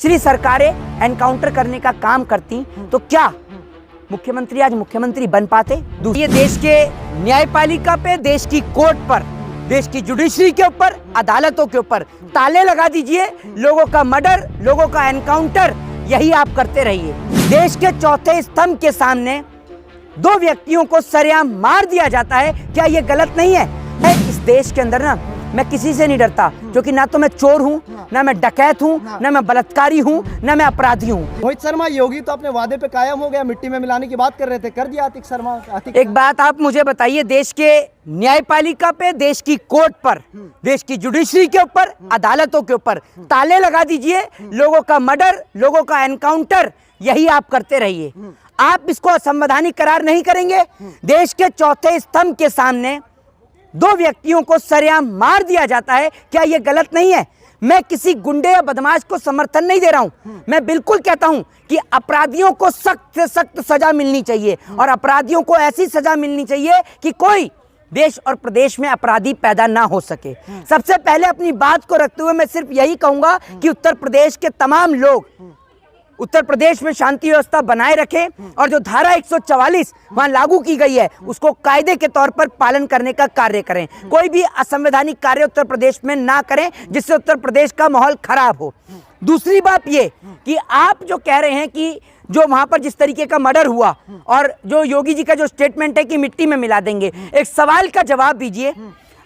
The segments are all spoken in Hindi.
पिछली सरकारें एनकाउंटर करने का काम करती तो क्या मुख्यमंत्री आज मुख्यमंत्री बन पाते? ये देश के न्यायपालिका पे, देश की कोर्ट पर, देश की जुडिशरी के ऊपर, अदालतों के ऊपर ताले लगा दीजिए। लोगों का मर्डर, लोगों का एनकाउंटर, यही आप करते रहिए। देश के चौथे स्तंभ के सामने दो व्यक्तियों को सरेआम मार दिया जाता है। क्या ये गलत नहीं है? इस देश के अंदर ना मैं किसी से नहीं डरता, क्योंकि ना तो मैं चोर हूँ, ना मैं डकैत हूँ, ना मैं बलात्कारी हूँ, ना मैं अपराधी हूँ। रोहित शर्मा, योगी तो अपने वादे पे कायम हो गया, मिट्टी में मिलाने की बात कर रहे थे, कर दिया आतिक शर्मा। एक बात आप मुझे बताइए, देश के न्यायपालिका पे, देश की कोर्ट पर, देश की जुडिशरी के ऊपर, अदालतों के ऊपर ताले लगा दीजिए। लोगों का मर्डर, लोगों का एनकाउंटर, यही आप करते रहिए। आप इसको असंवैधानिक करार नहीं करेंगे। देश के चौथे स्तंभ के सामने दो व्यक्तियों को सरेआम मार दिया जाता है। क्या यह गलत नहीं है? मैं किसी गुंडे या बदमाश को समर्थन नहीं दे रहा हूं। मैं बिल्कुल कहता हूं कि अपराधियों को सख्त से सख्त सजा मिलनी चाहिए, और अपराधियों को ऐसी सजा मिलनी चाहिए कि कोई देश और प्रदेश में अपराधी पैदा ना हो सके। सबसे पहले अपनी बात को रखते हुए मैं सिर्फ यही कहूंगा कि उत्तर प्रदेश के तमाम लोग उत्तर प्रदेश में शांति व्यवस्था बनाए रखें, और जो धारा 144 वहां लागू की गई है उसको कायदे के तौर पर पालन करने का कार्य करें। कोई भी असंवैधानिक कार्य उत्तर प्रदेश में ना करें जिससे उत्तर प्रदेश का माहौल खराब हो। दूसरी बात ये कि आप जो कह रहे हैं कि जो वहां पर जिस तरीके का मर्डर हुआ, और जो योगी जी का जो स्टेटमेंट है कि मिट्टी में मिला देंगे, एक सवाल का जवाब दीजिए।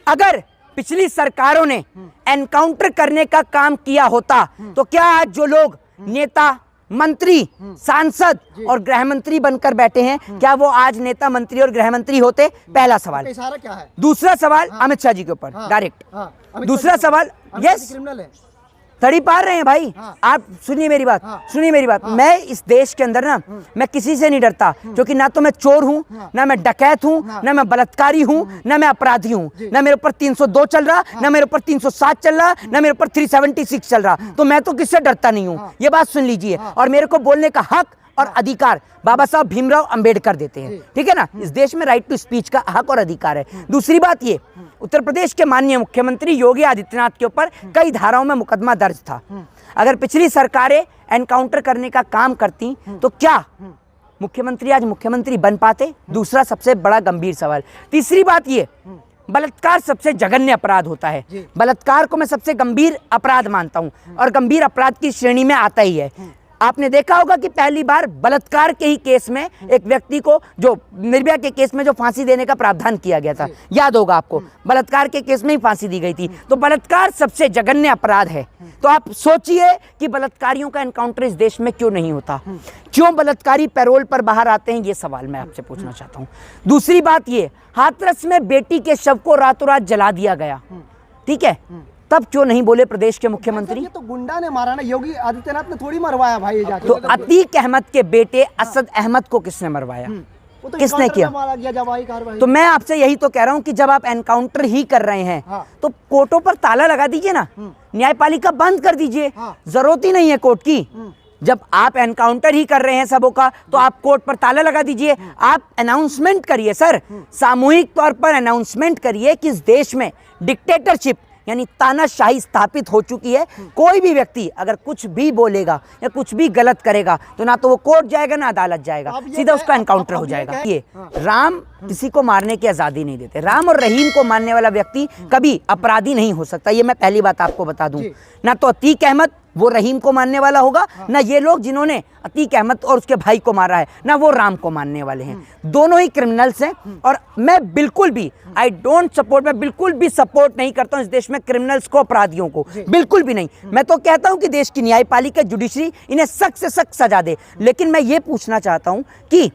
अगर पिछली सरकारों ने एनकाउंटर करने का काम किया होता तो क्या आज जो लोग नेता, मंत्री, सांसद और गृह मंत्री बनकर बैठे हैं, क्या वो आज नेता, मंत्री और गृह मंत्री होते? पहला सवाल। इशारा क्या है? दूसरा सवाल अमित शाह जी के ऊपर डायरेक्ट। दूसरा सवाल, यस, क्रिमिनल है, तड़ी पार रहे हैं भाई। आप सुनिए मेरी बात, सुनिए मेरी बात। मैं इस देश के अंदर ना मैं किसी से नहीं डरता, क्योंकि ना तो मैं चोर हूँ, ना मैं डकैत हूँ, ना मैं बलात्कारी हूँ, ना मैं अपराधी हूँ। ना मेरे ऊपर 302 चल रहा, ना मेरे ऊपर 307 चल रहा, ना मेरे ऊपर 376 चल रहा, तो मैं तो किससे डरता नहीं हूँ। ये बात सुन लीजिए। और मेरे को बोलने का हक और अधिकार बाबा साहब भीमराव अंबेडकर देते हैं, ठीक है ना। इस देश में राइट टू स्पीच का हक और अधिकार है। दूसरी बात ये, उत्तर प्रदेश के माननीय मुख्यमंत्री योगी आदित्यनाथ के ऊपर कई धाराओं में मुकदमा दर्ज था। अगर पिछली सरकारें एनकाउंटर करने का काम करती तो क्या मुख्यमंत्री आज मुख्यमंत्री बन पाते? दूसरा सबसे बड़ा गंभीर सवाल। तीसरी बात ये, बलात्कार सबसे जघन्य अपराध होता है। बलात्कार को मैं सबसे गंभीर अपराध मानता हूं, और गंभीर अपराध की श्रेणी में आता ही है। आपने देखा होगा कि पहली बार बलात्कार के ही केस में एक व्यक्ति को, जो निर्भया के केस में जो फांसी देने का प्रावधान किया गया था, याद होगा आपको, बलात्कार के केस में ही फांसी दी गई थी। तो बलात्कार सबसे जघन्य अपराध है। तो आप सोचिए कि बलात्कारियों का एनकाउंटर इस देश में क्यों नहीं होता? क्यों बलात्कारी पैरोल पर बाहर आते हैं? ये सवाल मैं आपसे पूछना चाहता हूँ। दूसरी बात ये, हाथरस में बेटी के शव को रातों रात जला दिया गया, ठीक है, तब क्यों नहीं बोले प्रदेश के मुख्यमंत्री? ये तो गुंडा ने मारा ना, योगी आदित्यनाथ ने थोड़ी मरवाया भाई ये जाके। तो अतीक अहमद के बेटे असद अहमद को किसने मरवाया? वो तो किसने किया? मारा गया, जवाई कार्रवाई। तो मैं आपसे यही तो कह रहा हूं कि जब आप एनकाउंटर ही कर रहे हैं तो कोर्टों पर ताला लगा दीजिए ना, न्यायपालिका बंद कर दीजिए। जरूरत ही नहीं है कोर्ट की। जब आप एनकाउंटर ही कर रहे हैं सबों का, तो आप कोर्ट पर ताला लगा दीजिए। आप अनाउंसमेंट करिए सर, सामूहिक तौर पर अनाउंसमेंट करिए कि इस देश में डिक्टेटरशिप यानी तानाशाही स्थापित हो चुकी है। कोई भी व्यक्ति अगर कुछ भी बोलेगा या कुछ भी गलत करेगा तो ना तो वो कोर्ट जाएगा ना अदालत जाएगा, सीधा उसका एनकाउंटर हो जाएगा। ये राम किसी को मारने की आजादी नहीं देते। राम और रहीम को मारने वाला व्यक्ति कभी अपराधी नहीं हो सकता। ये मैं पहली बात आपको बता दूं। ना तो अतीक अहमद वो रहीम को मारने वाला होगा, ना ये लोग जिन्होंने अतीक अहमद और उसके भाई को मारा है, ना वो राम को मारने वाले हैं। दोनों ही क्रिमिनल्स हैं। और मैं बिल्कुल भी मैं बिल्कुल भी सपोर्ट नहीं करता हूं इस देश में क्रिमिनल्स को, अपराधियों को, बिल्कुल भी नहीं। मैं तो कहता हूं कि देश की न्यायपालिका, जुडिशरी इन्हें सख्त से सख्त सजा दे। लेकिन मैं ये पूछना चाहता हूं कि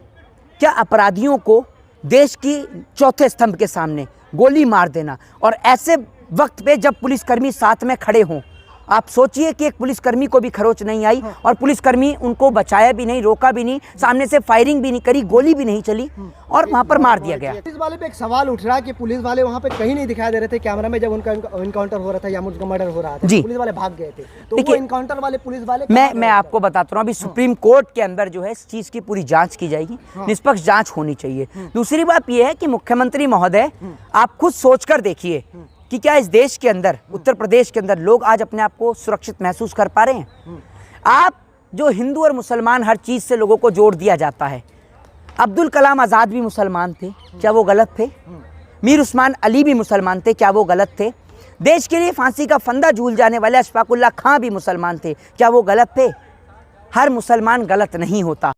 क्या अपराधियों को देश की चौथे स्तंभ के सामने गोली मार देना, और ऐसे वक्त पे जब पुलिसकर्मी साथ में खड़े हों, आप सोचिए कि एक पुलिसकर्मी को भी खरोच नहीं आई, और पुलिसकर्मी उनको बचाया भी नहीं, रोका भी नहीं, सामने से फायरिंग भी नहीं करी, गोली भी नहीं चली, और वहां पर मार दिया गया। पुलिस वाले पे एक सवाल उठ रहा है कि पुलिस वाले वहां पे कहीं नहीं दिखाई दे रहे थे कैमरा में जब उनका एनकाउंटर हो रहा था या उनका मर्डर हो रहा था। जी, पुलिस वाले भाग गए थे। तो वो एनकाउंटर वाले पुलिस वाले, मैं आपको बताता हूँ, अभी सुप्रीम कोर्ट के अंदर जो है इस चीज की पूरी जांच की जाएगी। निष्पक्ष जांच होनी चाहिए। दूसरी बात यह है कि मुख्यमंत्री महोदय, आप खुद सोचकर देखिए कि क्या इस देश के अंदर, उत्तर प्रदेश के अंदर, लोग आज अपने आप को सुरक्षित महसूस कर पा रहे हैं? आप जो हिंदू और मुसलमान हर चीज़ से लोगों को जोड़ दिया जाता है। अब्दुल कलाम आज़ाद भी मुसलमान थे, क्या वो गलत थे? मीर उस्मान अली भी मुसलमान थे, क्या वो गलत थे? देश के लिए फांसी का फंदा झूल जाने वाले अशफाकुल्ला खां भी मुसलमान थे, क्या वो गलत थे? हर मुसलमान गलत नहीं होता।